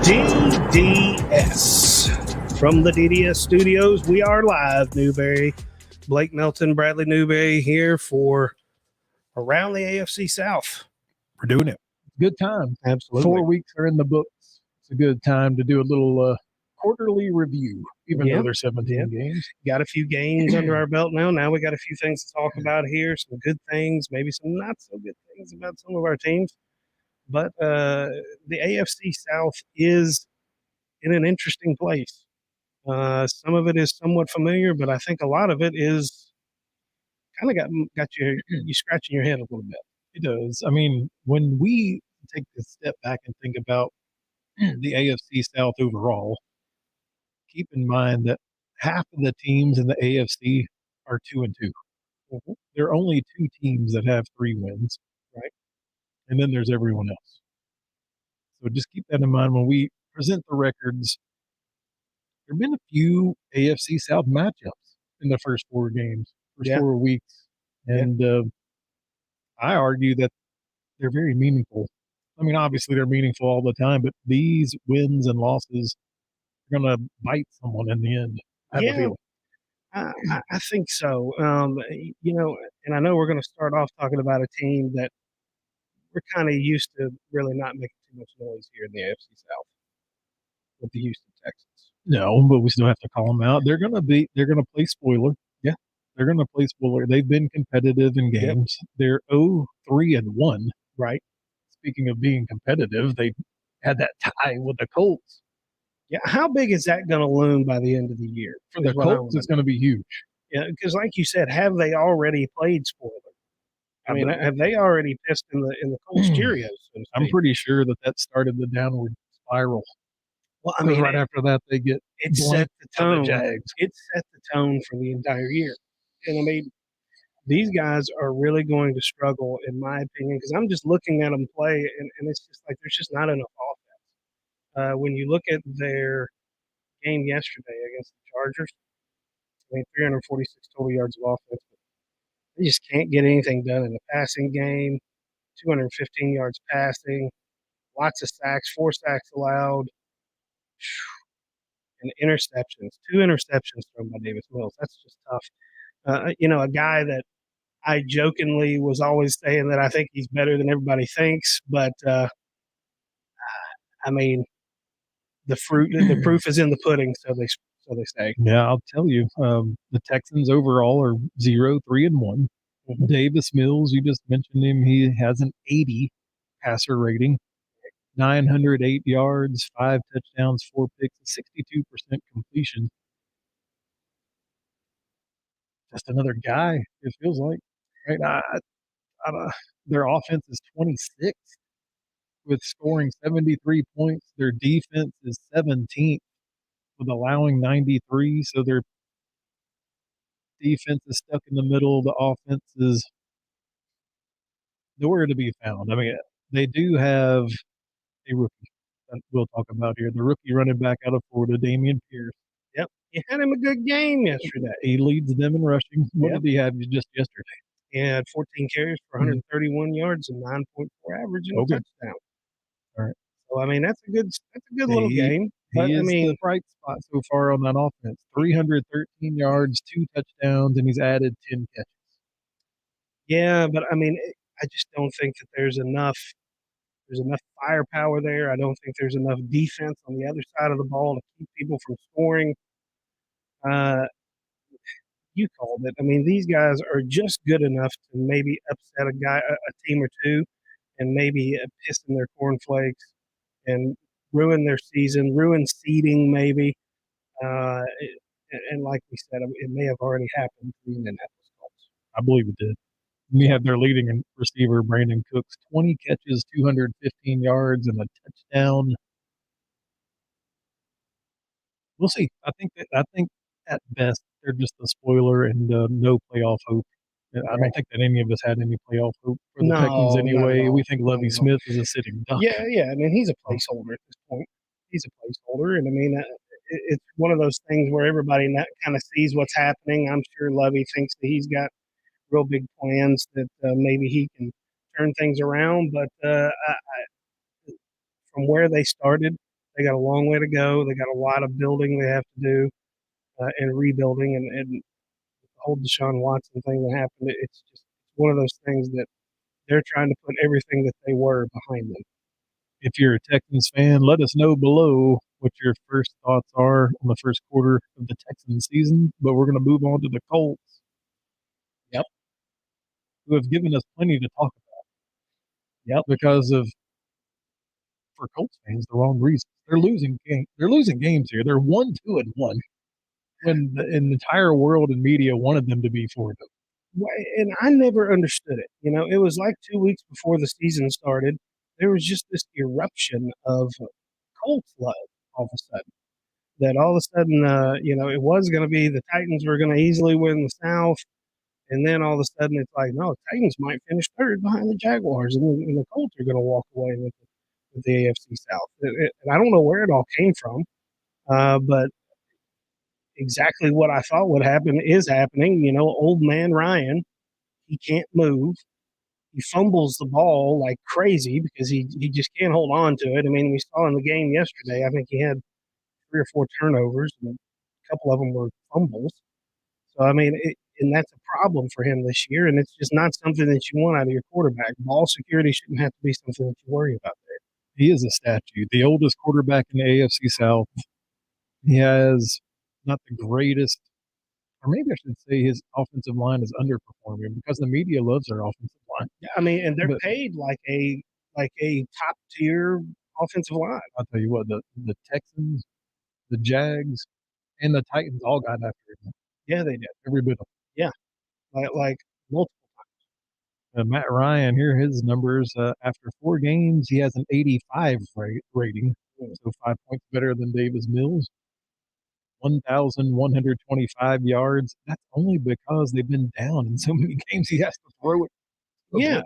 DDS. From the DDS studios, we are live. Newberry, Blake Melton, Bradley Newberry here for Around the AFC South. We're doing it. Good time. Absolutely. 4 weeks are in the books. It's a good time to do a little quarterly review, even though there's 17 games. Got a few games under our belt now. Now we got a few things to talk about here, some good things, maybe some not so good things about some of our teams. But the AFC South is in an interesting place. Some of it is somewhat familiar, but I think a lot of it is kind of got you scratching your head a little bit. It does. I mean, when we take a step back and think about the AFC South overall, keep in mind that half of the teams in the AFC are 2-2. Mm-hmm. There are only 2 teams that have 3 wins, right? And then there's everyone else. So just keep that in mind when we present the records. There have been a few AFC South matchups in the first 4 games, 4 weeks. And I argue that they're very meaningful. I mean, obviously they're meaningful all the time, but these wins and losses are going to bite someone in the end. I have a feeling. I think so. And I know we're going to start off talking about a team that we're kind of used to really not making too much noise here in the AFC South with the Houston Texans. No, but we still have to call them out. They're going to play spoiler. Yeah. They're going to play spoiler. They've been competitive in games. Yep. They're 0-3-1. Right. Speaking of being competitive, they had that tie with the Colts. Yeah. How big is that going to loom by the end of the year? For the Colts, it's going to be huge. Yeah, because like you said, have they already played spoiler? I mean, have they already pissed in the Colts Cheerios? So I'm pretty sure that started the downward spiral. Well, I mean, right after that, they get set the tone. The Jags. It set the tone for the entire year. And I mean, these guys are really going to struggle, in my opinion, because I'm just looking at them play, and it's just like there's just not enough offense. When you look at their game yesterday against the Chargers, I mean, 346 total yards of offense. They just can't get anything done in the passing game. 215 yards passing, lots of sacks, 4 sacks allowed, and interceptions. 2 interceptions thrown by Davis Mills. That's just tough. A guy that I jokingly was always saying that I think he's better than everybody thinks, but I mean, the proof is in the pudding, so they say. Yeah, I'll tell you, the Texans overall are 0-3-1. Mm-hmm. Davis Mills, you just mentioned him. He has an 80 passer rating, 908 yards, 5 touchdowns, 4 picks, 62% completion. Just another guy, it feels like. Right? Their offense is 26th with scoring 73 points. Their defense is 17th with allowing 93. So their defense is stuck in the middle. The offense is nowhere to be found. I mean, they do have a rookie that we'll talk about here. The rookie running back out of Florida, Dameon Pierce. Yep. He had him a good game yesterday. He leads them in rushing. What did he have just yesterday? He had 14 carries for 131 yards and 9.4 average and a touchdown. All right. So I mean, that's a good little game. But, he is the bright spot so far on that offense. 313 yards, 2 touchdowns, and he's added 10 catches. Yeah, but I mean, I just don't think that there's enough firepower there. I don't think there's enough defense on the other side of the ball to keep people from scoring. You called it. I mean, these guys are just good enough to maybe upset a team or two, and maybe piss in their cornflakes and ruin their season, ruin seeding maybe. And like we said, it may have already happened to the Indianapolis Colts. I believe it did. We have their leading receiver, Brandon Cooks, 20 catches, 215 yards, and a touchdown. We'll see. I think at best they're just a spoiler and no playoff hope. I don't think that any of us had any playoff hope for the Texans anyway. We think Lovie Smith is a sitting duck. Yeah. I mean, he's a placeholder at this point. He's a placeholder, and I mean, it's one of those things where everybody kind of sees what's happening. I'm sure Lovie thinks that he's got real big plans that maybe he can turn things around. But from where they started, They got a long way to go. They got a lot of building they have to do and rebuilding. And the whole Deshaun Watson thing that happened, it's just one of those things that they're trying to put everything that they were behind them. If you're a Texans fan, let us know below what your first thoughts are on the first quarter of the Texans season. But we're going to move on to the Colts. Yep. Who have given us plenty to talk about. Yep. Because of, for Colts fans, the wrong reasons. They're losing games here. They're 1-2-1 when the entire world and media wanted them to be 4-2. And I never understood it. It was like 2 weeks before the season started. There was just this eruption of Colts love all of a sudden. That all of a sudden, it was going to be the Titans were going to easily win the South. And then all of a sudden, it's like, no, Titans might finish third behind the Jaguars, and the Colts are going to walk away with the AFC South. And I don't know where it all came from, but exactly what I thought would happen is happening. Old man Ryan, he can't move. He fumbles the ball like crazy because he just can't hold on to it. I mean, we saw in the game yesterday, I think he had 3 or 4 turnovers, and a couple of them were fumbles. So, I mean, and that's a problem for him this year, and it's just not something that you want out of your quarterback. Ball security shouldn't have to be something that you worry about there. He is a statue, the oldest quarterback in the AFC South. He has not the greatest, or maybe I should say his offensive line is underperforming because the media loves their offensive line. Yeah, I mean, and they're paid like a top tier offensive line. I'll tell you what, the Texans, the Jags, and the Titans all got after him. Yeah, they did. Every bit of them. Yeah, like multiple times. Matt Ryan, here are his numbers. After 4 games, he has an 85 rating, so 5 points better than Davis Mills. 1,125 yards. That's only because they've been down in so many games. He has to throw it. Yeah,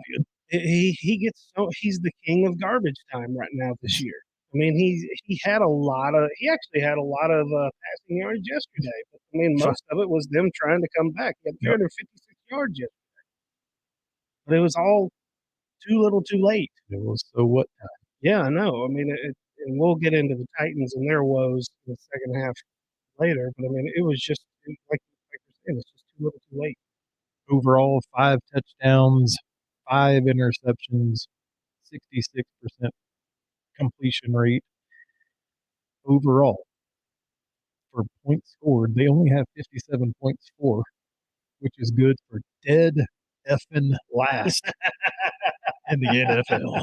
he gets he's the king of garbage time right now this year. I mean, he actually had a lot of passing yards yesterday, but I mean, most of it was them trying to come back. He had 356 yards yesterday, but it was all too little, too late. It was so what time? Yeah, I know. I mean, and we'll get into the Titans and their woes in the second half later, but I mean, it was just like you're saying, it's just too little, too late. Overall, 5 touchdowns, 5 interceptions, 66% completion rate. Overall, for points scored, they only have 57 points for, which is good for dead effing last in the NFL.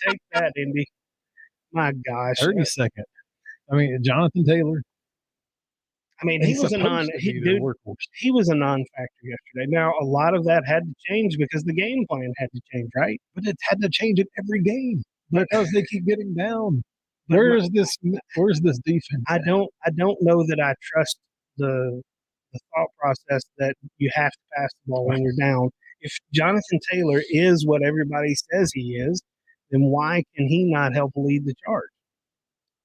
Take that, Indy. My gosh. 32nd. I mean, Jonathan Taylor. I mean, he was a non-factor yesterday. Now, a lot of that had to change because the game plan had to change, right? But it's had to change in every game because they keep getting down. Where's this defense? I don't know that I trust the thought process that you have to pass the ball when you're down. If Jonathan Taylor is what everybody says he is, then why can he not help lead the charge?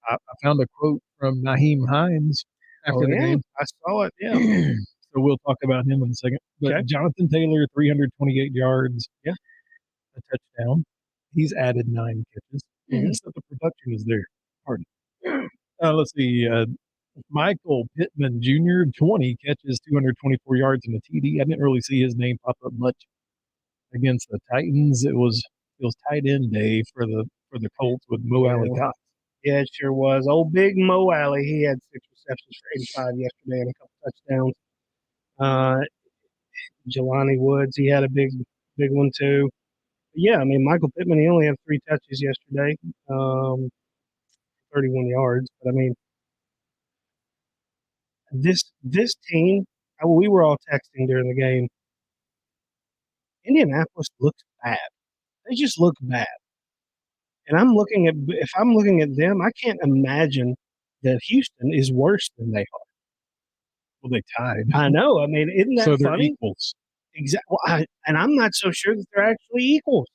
I found a quote from Nyheim Hines after the game. I saw it, yeah. So we'll talk about him in a second. But Jonathan Taylor, 328 yards, a touchdown. He's added 9 catches. So the production is there. Pardon. Let's see. Michael Pittman Jr., 20 catches, 224 yards, and a TD. I didn't really see his name pop up much against the Titans. It was tight end day for the Colts with Mo Alley Cox. Yeah, it sure was. Old big Mo Alley. He had 6 receptions for 85 yesterday and a couple touchdowns. Jelani Woods, he had a big one too. But yeah, I mean, Michael Pittman, he only had 3 touches yesterday, 31 yards. But I mean, this team, we were all texting during the game. Indianapolis looks bad. They just look bad. And if I'm looking at them, I can't imagine that Houston is worse than they are. Well, they tied. I know. I mean, isn't that so they're funny? Equals. Exactly. Well, and I'm not so sure that they're actually equals.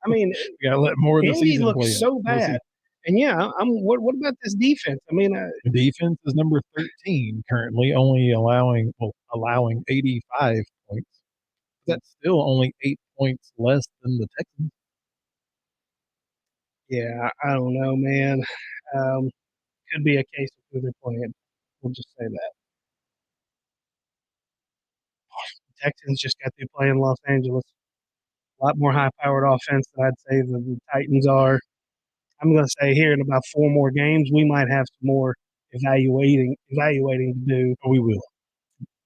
I mean, you gotta let more of the Indy season looks play so bad. And yeah, what about this defense? I mean, the defense is number 13 currently, only allowing 85 points. That's still only 8 points less than the Texans. Yeah, I don't know, man. Um, could be a case of who they're playing. We'll just say that. Texans just got through playing Los Angeles. A lot more high-powered offense than I'd say the Titans are. I'm going to say here in about four more games, we might have some more evaluating to do We will.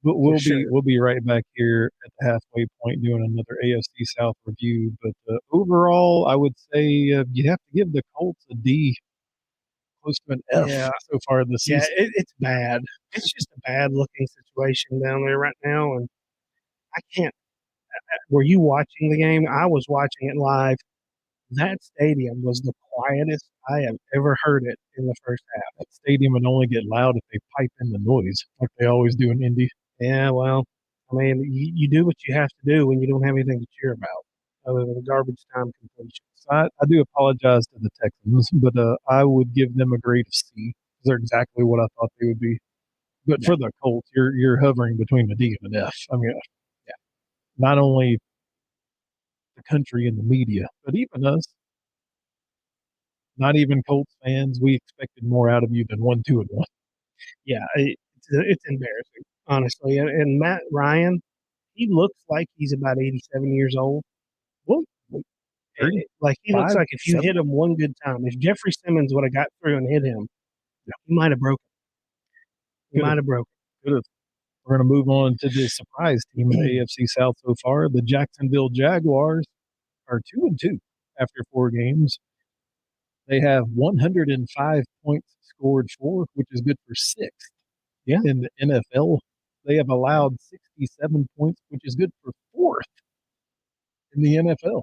But for we'll sure. be right back here at the halfway point doing another AFC South review. But overall, I would say you have to give the Colts a D, close to an F Yeah, so far this yeah, season. it's bad. It's just a bad looking situation down there right now, and I can't. Were you watching the game? I was watching it live. That stadium was the quietest I have ever heard it in the first half. That stadium would only get loud if they pipe in the noise, like they always do in Indy. Yeah, well, I mean, you do what you have to do when you don't have anything to cheer about other than garbage time completion. So I do apologize to the Texans, but I would give them a grade of C. They're exactly what I thought they would be. But Yeah, for the Colts, you're hovering between a D and an F. I mean, yeah, not only the country and the media, but even us, not even Colts fans, we expected more out of you than 1-2-1. yeah, it's embarrassing, honestly. And Matt Ryan, he looks like he's about 87 years old. Well, Like he looks 35, like if you 7. hit him one good time, if Jeffrey Simmons would have got through and hit him, Yeah, he might have broken. He could have, might have broken. could have. We're going to move on to the surprise team in the AFC South so far. The Jacksonville Jaguars are 2-2 after 4 games. They have 105 points scored for, which is good for sixth Yeah, in the NFL. They have allowed 67 points, which is good for fourth in the NFL.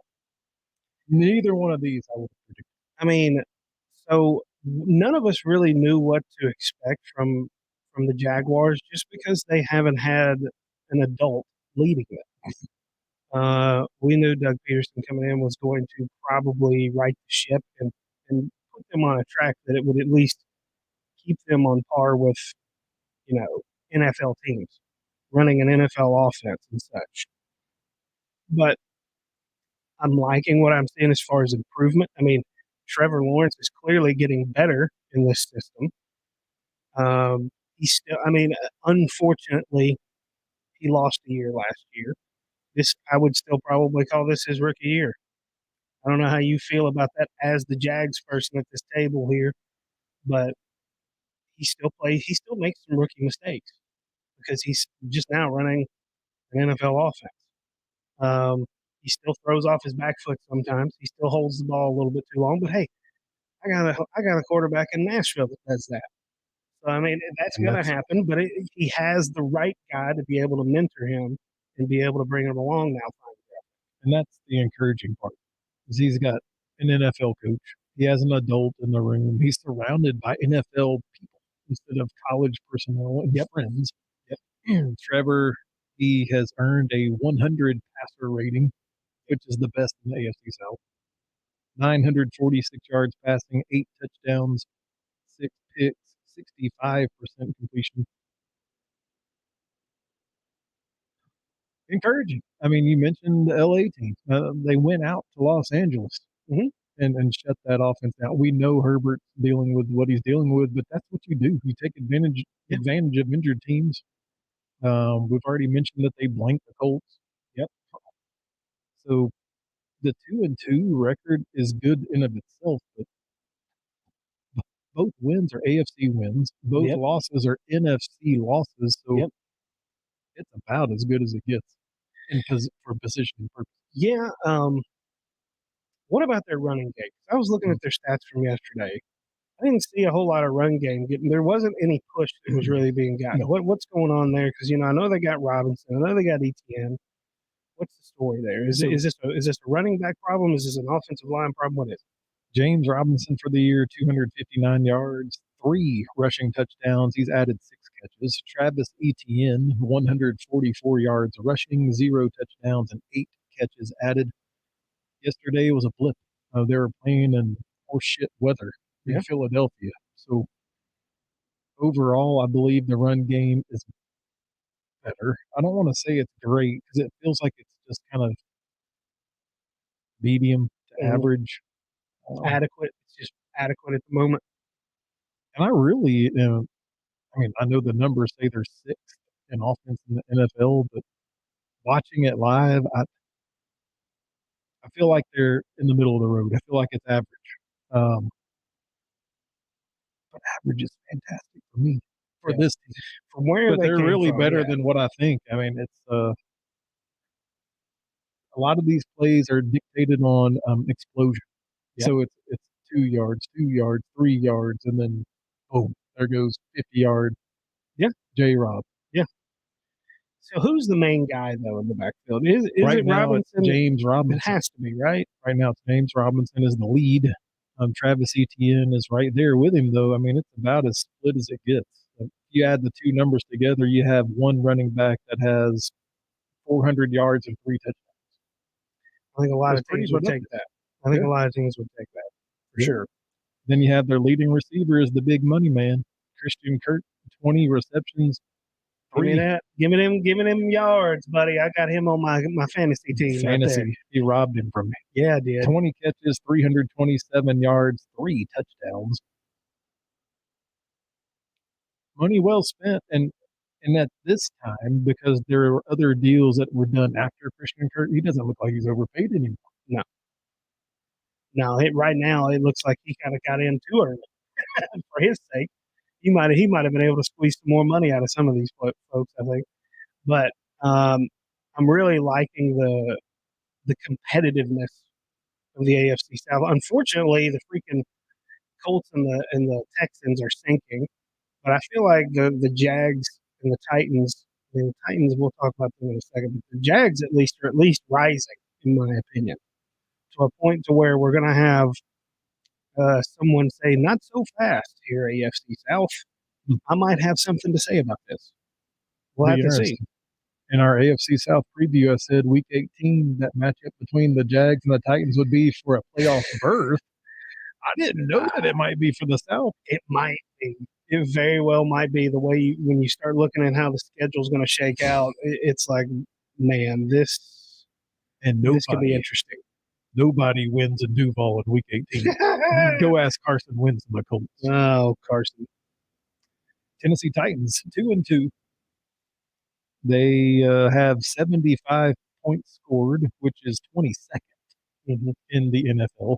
Neither one of these I would predict. I mean, so none of us really knew what to expect from the Jaguars just because they haven't had an adult leading them. We knew Doug Peterson coming in was going to probably right the ship and put them on a track that it would at least keep them on par with, NFL teams running an NFL offense and such. But I'm liking what I'm seeing as far as improvement. I mean, Trevor Lawrence is clearly getting better in this system. He's still, I mean, unfortunately, he lost a year last year. This, I would still probably call this his rookie year. I don't know how you feel about that as the Jags person at this table here, but he still makes some rookie mistakes because he's just now running an NFL offense. He still throws off his back foot sometimes. He still holds the ball a little bit too long, but hey, I got a quarterback in Nashville that does that. So I mean, that's And going to that's happen, but he has the right guy to be able to mentor him and be able to bring him along now. and that's the encouraging part. Is he's got an NFL coach. He has an adult in the room. He's surrounded by NFL people instead of college personnel and Yep. friends. Yep. Trevor, he has earned a 100 passer rating, which is the best in the AFC South. 946 yards passing, 8 touchdowns, 6 picks, 65% completion. Encouraging. I mean, you mentioned the LA team. They went out to Los Angeles Mm-hmm. and shut that offense down. We know Herbert's dealing with what he's dealing with, but that's what you do. You take Yeah. advantage of injured teams. We've already mentioned that they blanked the Colts. Yep. So the 2-2 record is good in of itself, but both wins are AFC wins. Both Yep. losses are NFC losses. So Yep. it's about as good as it gets for positioning purposes. Yeah. What about their running game? I was looking at their stats from yesterday. I didn't see a whole lot of run game getting. There wasn't any push that was really being gotten. No. What's going on there? Because I know they got Robinson. I know they got ETN. What's the story there? So Is this a running back problem? Is this an offensive line problem? What is it? James Robinson for the year, 259 yards, 3 rushing touchdowns. He's added 6 catches. Travis Etienne, 144 yards rushing, 0 touchdowns, and 8 catches added. Yesterday was a blip. They were playing in horseshit weather in Yeah. Philadelphia. So overall, I believe the run game is better. I don't want to say it's great because it feels like it's just kind of medium to Mhm. average. adequate. It's just adequate at the moment. And I really, I mean, I know the numbers say they're sixth in offense in the NFL, but watching it live, I feel like they're in the middle of the road. I feel like it's average. Um, but average is fantastic for me for Yeah. this team. From where But they they're came really from, better yeah. than what I think. I mean, it's a lot of these plays are dictated on explosion. Yeah. So it's 2 yards, 2 yards, 3 yards, and then boom, there goes 50 yard. Yeah. J Rob. Yeah. So who's the main guy though in the backfield? Is Right it now Robinson? it's James It Robinson. has to be, right? Right now it's James Robinson is the lead. Travis Etienne is right there with him, though. I mean, it's about as split as it gets. If you add the two numbers together, you have one running back that has 400 yards and 3 touchdowns. I think a lot That's of pretty teams would take productive. that. I think Yeah. a lot of teams would take that for Yeah. sure. Then you have their leading receiver is the big money man, Christian Kirk, 20 receptions, Give me 3 that. Give me them yards, buddy. I got him on my fantasy team right there. fantasy. He robbed him from me. Yeah, I did. 20 catches, 327 yards, 3 touchdowns. Money well spent, and at this time, because there were other deals that were done after Christian Kirk, he doesn't look like he's overpaid anymore. No. No, right now it looks like he kind of got in too early for his sake. He might have been able to squeeze some more money out of some of these folks, I think. But I'm really liking the competitiveness of the AFC South. Unfortunately, the freaking Colts and the Texans are sinking, but I feel like the Jags and the Titans. I mean, the Titans, we'll talk about them in a second, but the Jags at least are rising, in my opinion, to a point to where we're going to have someone say, "Not so fast here, AFC South." I might have something to say about this. We'll have to see. In our AFC South preview, I said Week 18 that matchup between the Jags and the Titans would be for a playoff berth. I didn't know that it might be for the South. It might be. It very well might be. The way when you start looking at how the schedule's going to shake out, it's like, man, this could be interesting. Nobody wins in Duval in Week 18. Go ask Carson Wentz and the Colts. Oh, Carson. Tennessee Titans 2-2. They have 75 points scored, which is 22nd in the NFL.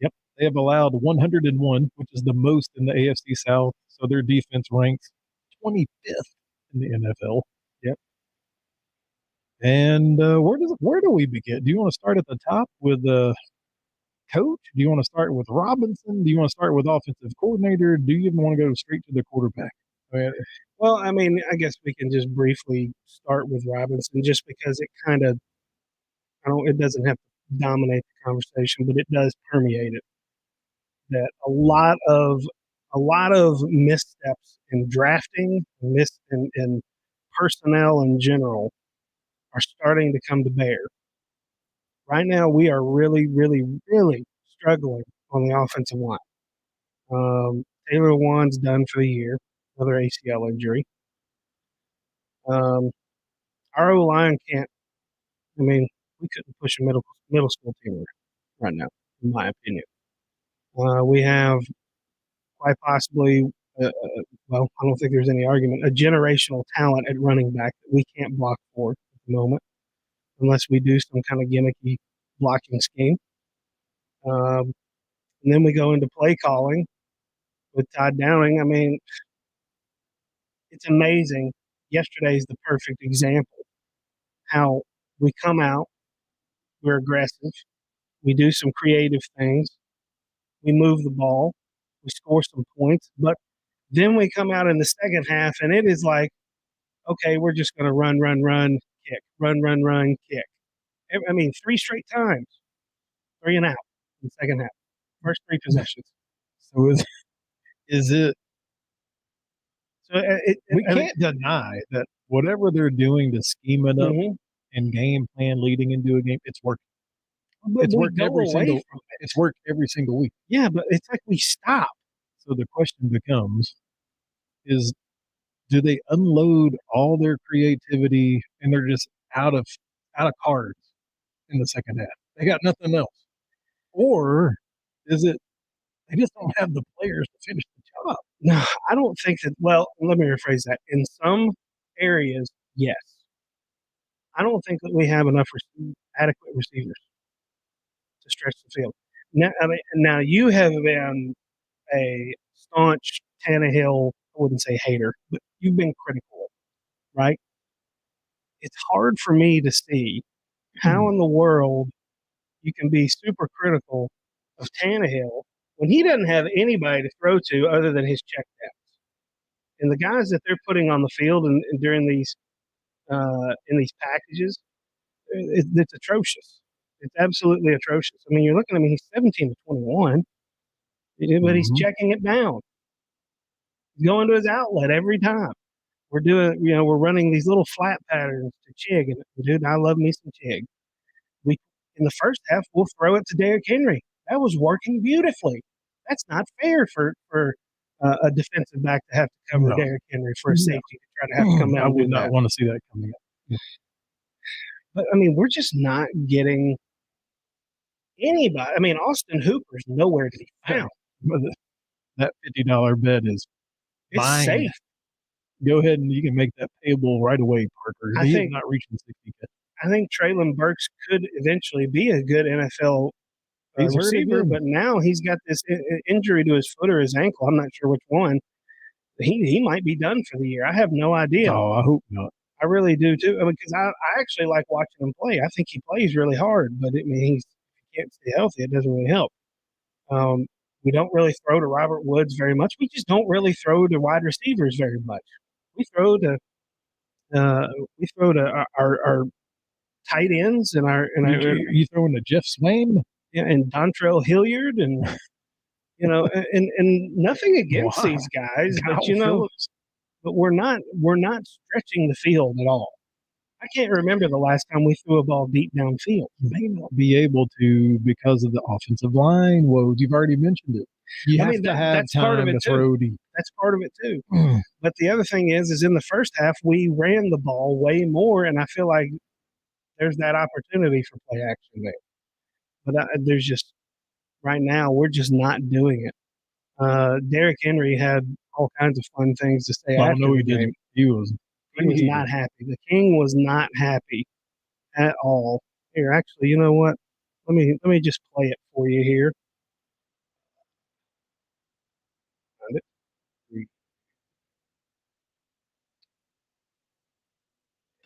Yep, they have allowed 101, which is the most in the AFC South. So their defense ranks 25th in the NFL. Yep. And where do we begin? Do you want to start at the top with the coach? Do you want to start with Robinson? Do you want to start with offensive coordinator? Do you even want to go straight to the quarterback? Well, I mean, I guess we can just briefly start with Robinson, just because it kind of, it doesn't have to dominate the conversation, but it does permeate it. That a lot of missteps in drafting, in personnel in general, are starting to come to bear. Right now, we are really, really, really struggling on the offensive line. Taylor Lewan's done for the year, another ACL injury. Our O line can't. I mean, we couldn't push a middle school team right now, in my opinion. We have quite possibly, well, I don't think there's any argument, a generational talent at running back that we can't block for at the moment, unless we do some kind of gimmicky blocking scheme. And then we go into play calling with Todd Downing. I mean, it's amazing. Yesterday's the perfect example how we come out, we're aggressive, we do some creative things, we move the ball, we score some points, but then we come out in the second half and it is like, okay, we're just going to run, kick, run, kick. I mean, 3 straight times, 3 and out in the second half, first 3 possessions. So is it? So we can't deny that whatever they're doing to scheme it up and game plan leading into a game, it's working. But it's worked every single week. Yeah, but it's like we stop. So the question becomes: do they unload all their creativity and they're just out of cards in the second half? They got nothing else, or Is it they just don't have the players to finish the job? No, I don't think that. Well, let me rephrase that. In some areas, yes. I don't think that we have enough adequate receivers to stretch the field. Now you have been a staunch Tannehill, I wouldn't say hater, but you've been critical, right? It's hard for me to see how in the world you can be super critical of Tannehill when he doesn't have anybody to throw to other than his checkdowns. And the guys that they're putting on the field and during these in these packages, it's atrocious. It's absolutely atrocious. I mean, you're looking at him; he's 17 to 21, but he's checking it down. He's going to his outlet every time. We're running these little flat patterns to Chig, and dude, I love me some Chig. We in the first half, we'll throw it to Derrick Henry. That was working beautifully. That's not fair for a defensive back to have to cover Derrick Henry for a safety to try to have to come out. I would not want to see that coming up. But I mean, we're just not getting anybody. I mean, Austin Hooper's nowhere to be found. That $50 bet is safe. Go ahead and you can make that payable right away, Parker. He's not reaching 60K. I think Treylon Burks could eventually be a good NFL receiver, but now he's got this injury to his foot or his ankle. I'm not sure which one. He might be done for the year. I have no idea. Oh, I hope not. I really do too. Because I actually like watching him play. I think he plays really hard, but if he can't stay healthy, it doesn't really help. We don't really throw to Robert Woods very much. We just don't really throw to wide receivers very much. We throw to our tight ends and you throwing to Jeff Swain, and Dontrell Hilliard, and and nothing against these guys, but we're not stretching the field at all. I can't remember the last time we threw a ball deep downfield. You may not be able to because of the offensive line woes. You've already mentioned it. You have to have time to throw deep. That's part of it too. But the other thing is in the first half we ran the ball way more, and I feel like there's that opportunity for play action there. But there's just right now we're just not doing it. Derrick Henry had all kinds of fun things to say. I know he didn't. He was not happy. The King was not happy at all. Here, actually, you know what? Let me just play it for you here. Find it.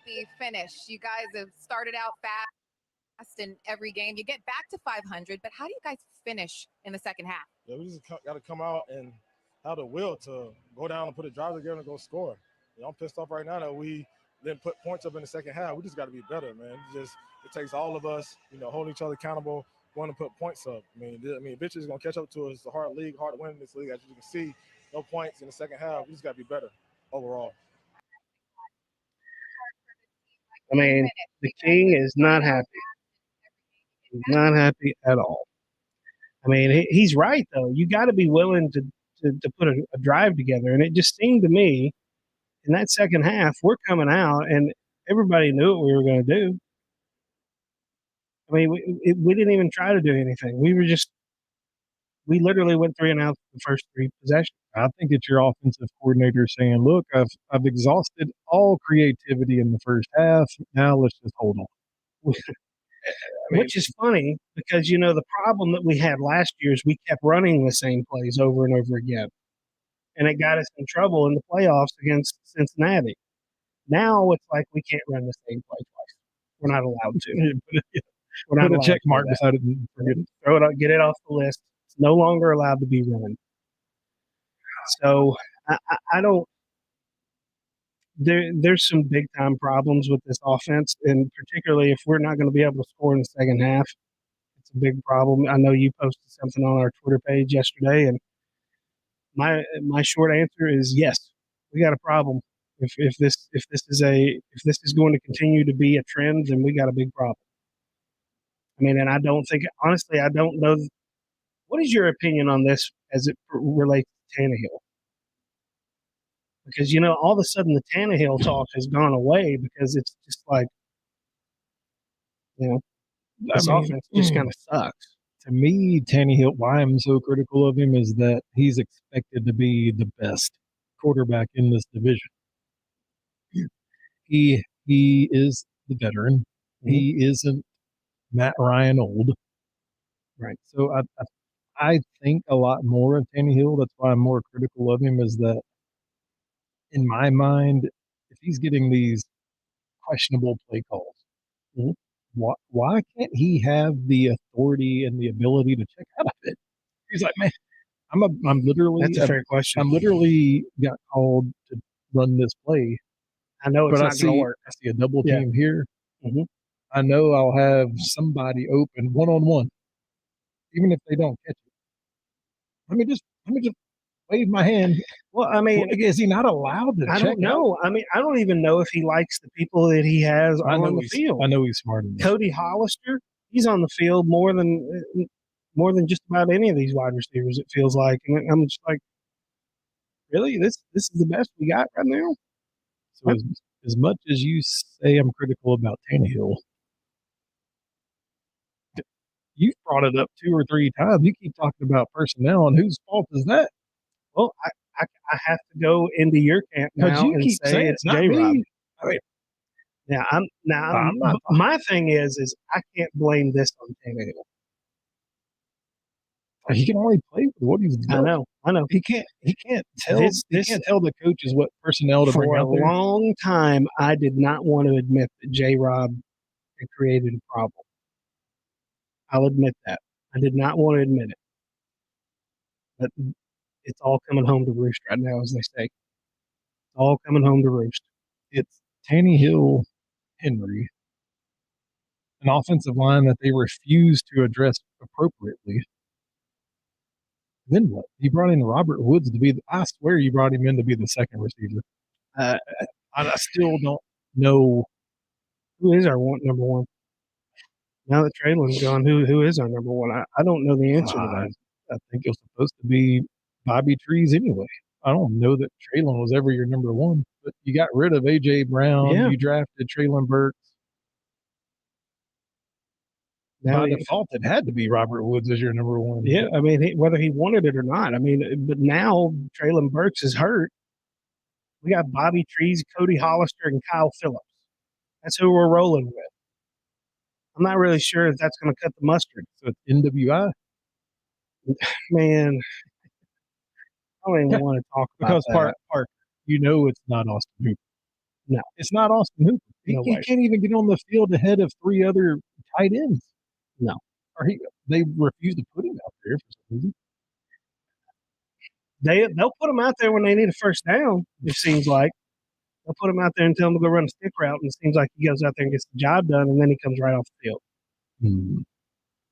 The finish. You guys have started out fast in every game. You get back to 500, but how do you guys finish in the second half? Yeah, we just got to come out and have the will to go down and put a drive together and go score. I'm pissed off right now that we didn't put points up in the second half. We just got to be better, man. It takes all of us, holding each other accountable, going to put points up. I mean, bitches is going to catch up to us. It's a hard league, hard to win in this league. As you can see, no points in the second half. We just got to be better overall. I mean, the King is not happy. He's not happy at all. I mean, he's right, though. You got to be willing to put a drive together. And it just seemed to me in that second half, we're coming out, and everybody knew what we were going to do. I mean, we didn't even try to do anything. We literally went 3 and out the first 3 possessions. I think it's your offensive coordinator saying, look, I've exhausted all creativity in the first half. Now let's just hold on. Which is funny because, the problem that we had last year is we kept running the same plays over and over again. And it got us in trouble in the playoffs against Cincinnati. Now it's like we can't run the same play twice. We're not allowed to. We're not put a check mark beside it and forget it. Throw it out, get it off the list. It's no longer allowed to be run. So I don't. There's some big time problems with this offense, and particularly if we're not going to be able to score in the second half, it's a big problem. I know you posted something on our Twitter page yesterday, and my short answer is yes, we got a problem. If this is going to continue to be a trend, then we got a big problem. I mean, and I don't think, honestly, I don't know. What is your opinion on this as it relates to Tannehill? Because, all of a sudden the Tannehill talk has gone away because it's just like, this offense just kind of sucks. To me, Tannehill, why I'm so critical of him is that he's expected to be the best quarterback in this division. He is the veteran. He isn't Matt Ryan old. Right. So I think a lot more of Tannehill. That's why I'm more critical of him, is that in my mind, if he's getting these questionable play calls, why can't he have the authority and the ability to check out of it? He's like, man, I'm literally That's a fair question. I'm literally got called to run this play. I know it's but not going to work. I see a double team here. Mhm. I know I'll have somebody open one-on-one, even if they don't catch it. Let me just wave my hand. Well, I mean, is he not allowed to I check don't know. out? I mean, I don't even know if he likes the people that he has on the field. I know he's smart enough. Cody Hollister, he's on the field more than just about any of these wide receivers, it feels like. And I'm just like, really? This is the best we got right now? So as much as you say I'm critical about Tannehill, you've brought it up 2 or 3 times. You keep talking about personnel, and whose fault is that? Well, I have to go into your camp now you and keep say saying it's not J-Rob. me. I mean, I'm not my thing is I can't blame this on Tannehill. he can only play with what he's doing. I know. He can't tell he can't tell the coaches what personnel to bring out there. For a long time, I did not want to admit that J-Rob had created a problem. I'll admit that. I did not want to admit it. But it's all coming home to roost right now, as they say. It's all coming home to roost. It's Tannehill, Henry, an offensive line that they refuse to address appropriately. Then what? You brought in Robert Woods to be I swear you brought him in to be the second receiver. I still don't know who is our number one. Now that Traylon's gone, who is our number one? I don't know the answer to that. I think it was supposed to be Bobby Trees anyway. I don't know that Traylon was ever your number one, but you got rid of A.J. Brown. Yeah. You drafted Traylon Burks. Now, by default, it had to be Robert Woods as your number one. Yeah, I mean, whether he wanted it or not. I mean, but now Traylon Burks is hurt. We got Bobby Trees, Cody Hollister, and Kyle Phillips. That's who we're rolling with. I'm not really sure if that's going to cut the mustard. So it's NWI? Man, I don't even want to talk about because that. Park, you know it's not Austin Hooper. No. It's not Austin Hooper. He can't even get on the field ahead of 3 other tight ends. No. Or they refuse to put him out there for some reason. They'll put him out there when they need a first down, it seems like. They'll put him out there and tell him to go run a stick route, and it seems like he goes out there and gets the job done, and then he comes right off the field.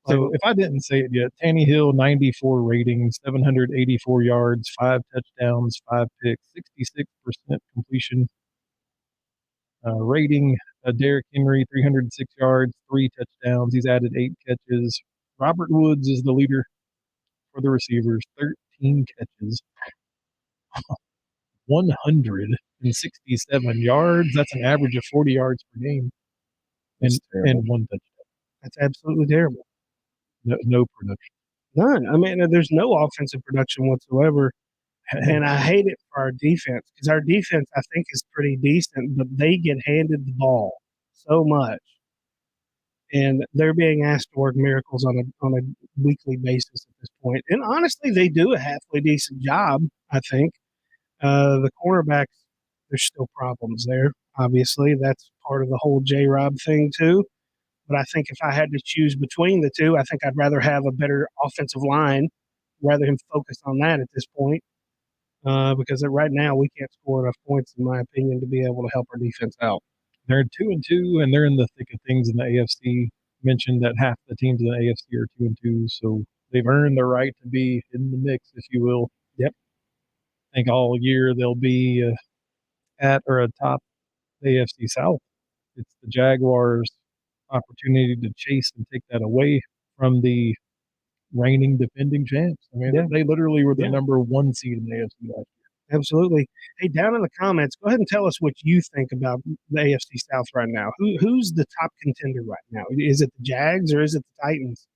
So if I didn't say it yet, Tannehill, 94 rating, 784 yards, 5 touchdowns, 5 picks, 66% completion rating. Derrick Henry, 306 yards, 3 touchdowns. He's added 8 catches. Robert Woods is the leader for the receivers, 13 catches, 167 yards. That's an average of 40 yards per game, and 1 touchdown. That's absolutely terrible. No production. None. I mean, there's no offensive production whatsoever. And I hate it for our defense because our defense, I think, is pretty decent, but they get handed the ball so much. And they're being asked to work miracles on a weekly basis at this point. And honestly, they do a halfway decent job, I think. The cornerbacks, there's still problems there, obviously. That's part of the whole J-Rob thing, too. But I think if I had to choose between the two, I think I'd rather have a better offensive line, rather him focus on that at this point. Because right now we can't score enough points, in my opinion, to be able to help our defense out. They're 2-2, and they're in the thick of things in the AFC. Mentioned that half the teams in the AFC are 2-2, so they've earned the right to be in the mix, if you will. Yep. I think all year they'll be at or atop the AFC South. It's the Jaguars' opportunity to chase and take that away from the reigning defending champs. I mean, they literally were the number 1 seed in the AFC last year. Absolutely. Hey, down in the comments, go ahead and tell us what you think about the AFC South right now. Who's the top contender right now? Is it the Jags or is it the Titans?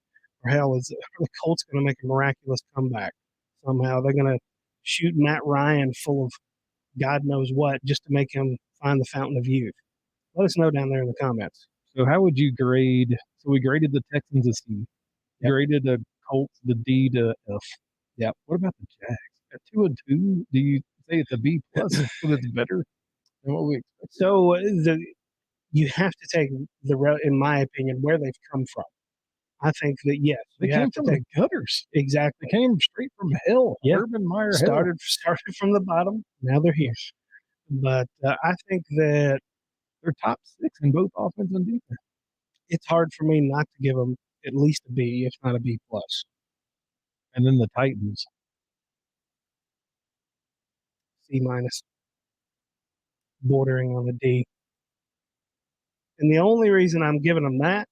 or hell, are the Colts going to make a miraculous comeback somehow? They're going to shoot Matt Ryan full of God knows what just to make him find the fountain of youth. Let us know down there in the comments. So how would you grade? So we graded the Texans a C. Yep. Graded the Colts the D to F. Yep. What about the Jags? At 2-2, do you say it's a B plus because it's better than what we expected? So you have to take in my opinion, where they've come from. I think that yes, They came from the gutters. Exactly. They came straight from hell. Yep. Urban Meyer started from the bottom. Now they're here. But I think that they're top 6 in both offense and defense. It's hard for me not to give them at least a B, if not a B plus. And then the Titans, C minus, bordering on a D. And the only reason I'm giving them that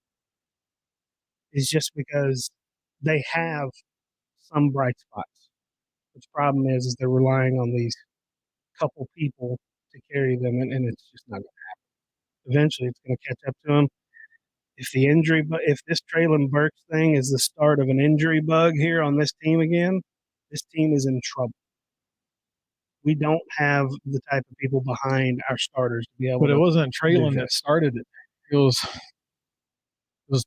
is just because they have some bright spots. The problem is they're relying on these couple people to carry them, and it's just not going to happen. Eventually, it's going to catch up to them. If this Traylon Burks thing is the start of an injury bug here on this team again, this team is in trouble. We don't have the type of people behind our starters to be able. But it wasn't Traylon that started it. It was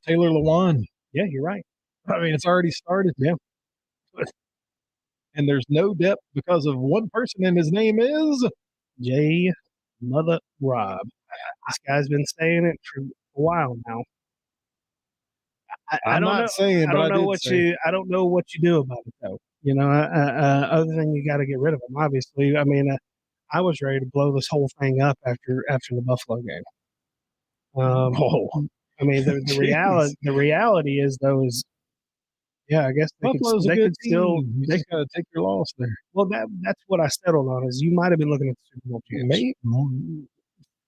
Taylor Lewan. Yeah, you're right. I mean, it's already started. Yeah. And there's no depth because of one person, and his name is J. Mother Rob. This guy's been saying it for a while now. I don't know what you do about it though. You know, other than you got to get rid of him. Obviously, I mean, I was ready to blow this whole thing up after the Buffalo game. I mean, the reality is though is, yeah, I guess they could still they got to take your loss there. Well, that's what I settled on is you might have been looking at the Super Bowl champs. Maybe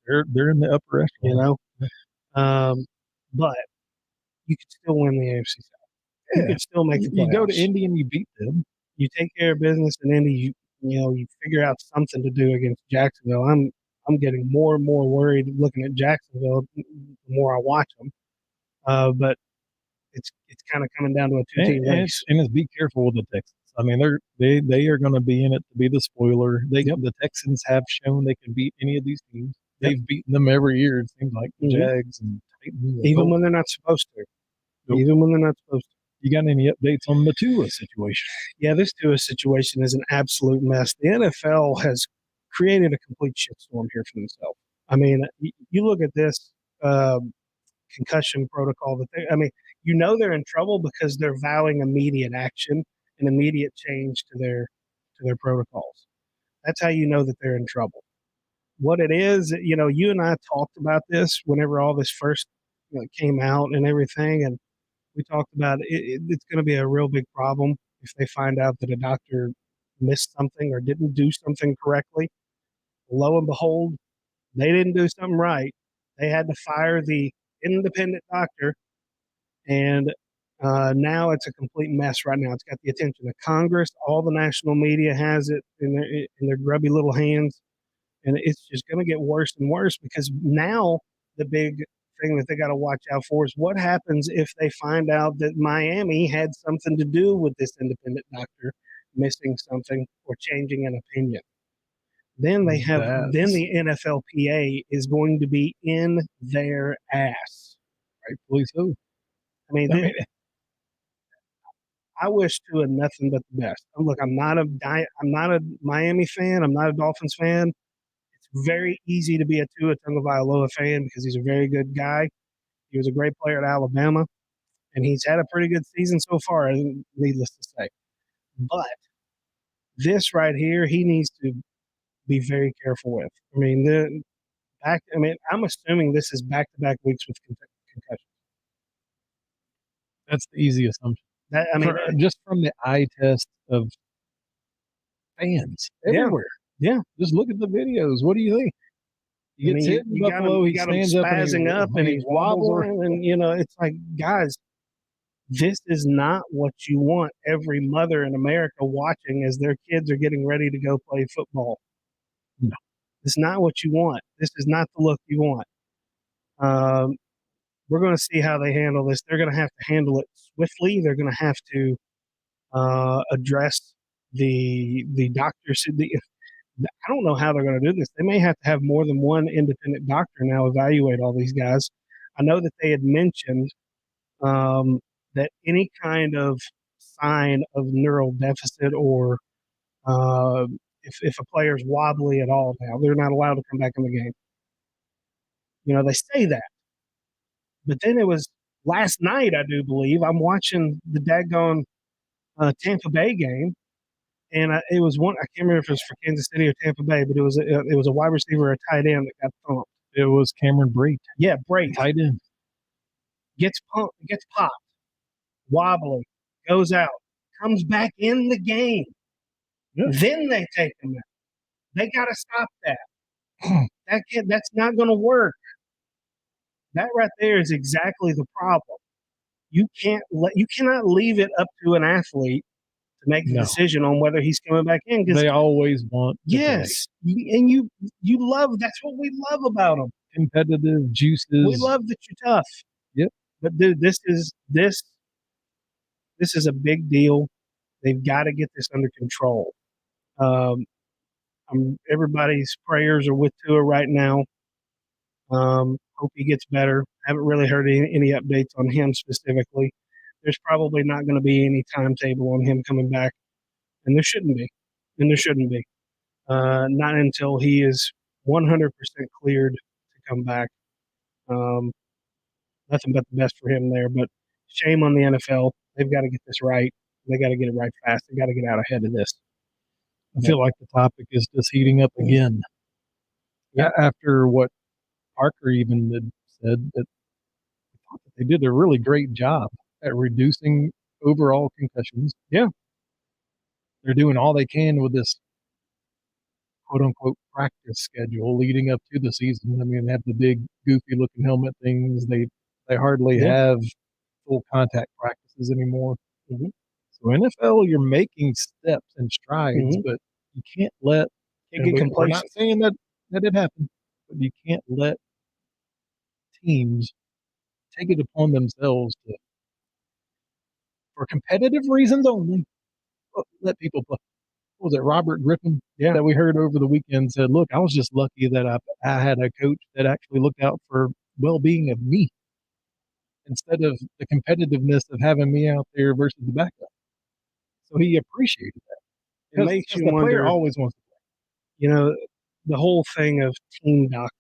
they're in the upper echelon, you know, but you could still win the AFC South. Yeah. You could still make the playoffs. You go to Indy and you beat them. You take care of business in Indy. You figure out something to do against Jacksonville. I'm getting more and more worried looking at Jacksonville the more I watch them. But it's kind of coming down to a two-team race. And be careful with the Texans. I mean, they are going to be in it to be the spoiler. The Texans have shown they can beat any of these teams. They've beaten them every year. It seems like the Jags and Titans, even when they're not supposed to. Nope. Even when they're not supposed to. You got any updates on the Tua situation? Yeah, this Tua situation is an absolute mess. The NFL has created a complete shitstorm here for themselves. I mean, you look at this concussion protocol. They're in trouble because they're vowing immediate action and immediate change to their protocols. That's how you know that they're in trouble. What it is, you and I talked about this whenever all this first came out and everything, and we talked about it's going to be a real big problem if they find out that a doctor missed something or didn't do something correctly. Lo and behold, they didn't do something right. They had to fire the independent doctor, and now it's a complete mess right now. It's got the attention of Congress. All the national media has it in their grubby little hands, and it's just going to get worse and worse because now the big thing that they got to watch out for is what happens if they find out that Miami had something to do with this independent doctor missing something or changing an opinion. Then the NFLPA is going to be in their ass. Rightfully so. I wish Tua nothing but the best. Look, I'm not a Miami fan. I'm not a Dolphins fan. It's very easy to be a Tua Tagovailoa fan because he's a very good guy. He was a great player at Alabama, and he's had a pretty good season so far, needless to say. But this right here, he needs to be very careful with. I'm assuming this is back-to-back weeks with concussions. That's the easy assumption. Just from the eye test of fans everywhere. Yeah. Just look at the videos. What do you think? He gets hit in Buffalo. He stands up and he's wobbling. And, it's like, guys, this is not what you want every mother in America watching as their kids are getting ready to go play football. No. It's not what you want. This is not the look you want. we're going to see how they handle this. They're going to have to handle it swiftly. They're going to have to address the doctors. I don't know how they're going to do this. They may have to have more than one independent doctor now evaluate all these guys. I know that they had mentioned that any kind of sign of neural deficit or if a player's wobbly at all now, they're not allowed to come back in the game. They say that. But then it was last night, I do believe, I'm watching the daggone Tampa Bay game, and it was one. I can't remember if it was for Kansas City or Tampa Bay, but it was a wide receiver or a tight end that got thumped. It was Cameron Brate. Yeah, Brate. Tight end. Gets popped, wobbly, goes out, comes back in the game. Yeah. Then they take him out. They got to stop that. That's not going to work. That right there is exactly the problem. You cannot leave it up to an athlete to make the decision on whether he's coming back in. They always want. Yes, and you love. That's what we love about them. Competitive juices. We love that you're tough. Yep. But dude, this is a big deal. They've got to get this under control. Everybody's prayers are with Tua right now. Hope he gets better. Haven't really heard any updates on him specifically. There's probably not going to be any timetable on him coming back, and there shouldn't be. Not until he is 100% cleared to come back. Nothing but the best for him there. But shame on the NFL. They've got to get this right. They got to get it right fast. They got to get out ahead of this. I feel like the topic is just heating up again. Yeah. After what Parker even had said, that they did a really great job at reducing overall concussions. Yeah. They're doing all they can with this quote-unquote practice schedule leading up to the season. I mean, they have the big, goofy-looking helmet things. They hardly have full contact practices anymore. Mm-hmm. So NFL, you're making steps and strides, but you can't let get complacent. We're not saying that it happened, but you can't let teams take it upon themselves to, for competitive reasons only, let people play. What was it, Robert Griffin? Yeah. That we heard over the weekend said, look, I was just lucky that I had a coach that actually looked out for well-being of me instead of the competitiveness of having me out there versus the backup. So he appreciated that. It makes you wonder. The player always wants to play. The whole thing of team doctor.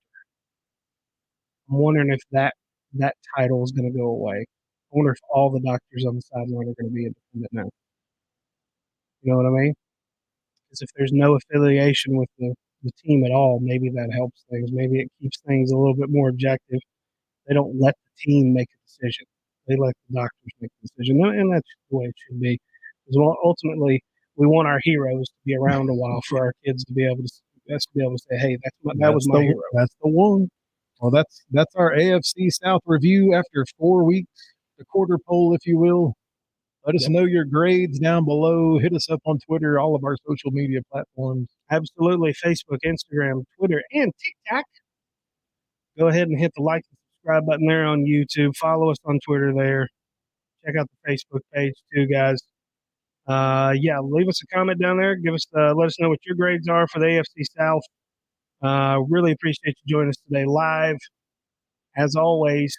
I'm wondering if that title is going to go away. I wonder if all the doctors on the sideline are going to be independent now. You know what I mean? Because if there's no affiliation with the team at all, maybe that helps things. Maybe it keeps things a little bit more objective. They don't let the team make a decision. They let the doctors make the decision. And that's the way it should be. Because ultimately, we want our heroes to be around a while for our kids to be able to say, hey, that was my hero. That's the one. Well, that's our AFC South review after 4 weeks, the quarter poll, if you will. Let us know your grades down below. Hit us up on Twitter, all of our social media platforms. Absolutely. Facebook, Instagram, Twitter, and TikTok. Go ahead and hit the like and subscribe button there on YouTube. Follow us on Twitter there. Check out the Facebook page too, guys. Leave us a comment down there. Let us know what your grades are for the AFC South. Really appreciate you joining us today live. As always,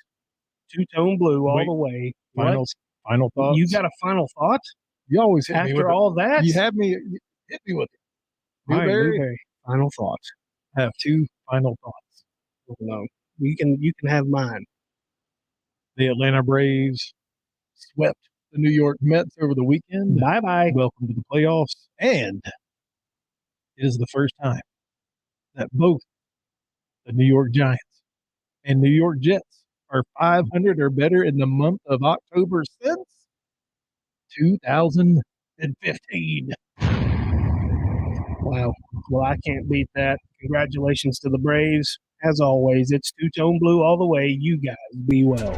two-tone blue all the way. Final thoughts? You got a final thought? You always hit me with after all that? You hit me with it. Newberry. Final thoughts. I have two final thoughts. No, you can have mine. The Atlanta Braves swept the New York Mets over the weekend. Bye-bye. Welcome to the playoffs. And it is the first time that both the New York Giants and New York Jets are 500 or better in the month of October since 2015. Wow. Well, I can't beat that. Congratulations to the Braves. As always, it's two-tone blue all the way. You guys be well.